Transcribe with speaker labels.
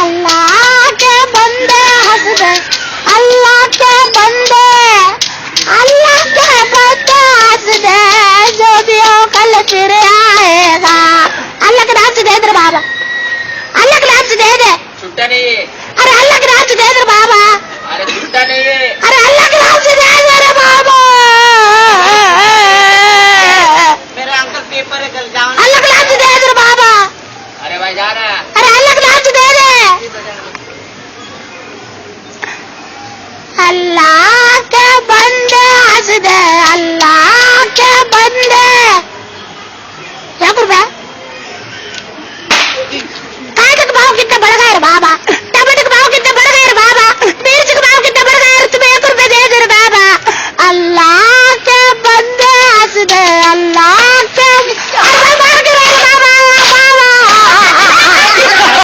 Speaker 1: अल्लाह के बंदे हंस दे, अल्लाह के बंदे, अल्लाह के बंदे हंस दे, जो भी हो कल फिर आएगा। अल्लाह के नाम से दे दे बाबा, अल्लाह के नाम से दे दे।
Speaker 2: छुट्टा नहीं है।
Speaker 1: अरे अल्लाह के नाम से दे दे बाबा।
Speaker 2: अरे छुट्टा नहीं है।
Speaker 1: अरे अल्लाह के नाम से दे दे रे बाबा।
Speaker 2: मेरे अंकल पेपर है, कल जाओ।
Speaker 1: अल्लाह के नाम से दे दे बाबा।
Speaker 2: अरे भाई जा रहा है।
Speaker 1: अरे अल्लाह के नाम से दे दे। अल्लाह के बंदे हंस दे, अल्लाह के बंदे। क्या कर रहा है? कांटे का भाव कितना बढ़ गया रे बाबा, टमाटर का भाव कितना बढ़ गया रे बाबा, मिर्च का भाव कितना बढ़ गया रे, तुम्हें 1 रुपए दे दे रे बाबा। अल्लाह के बंदे हंस दे,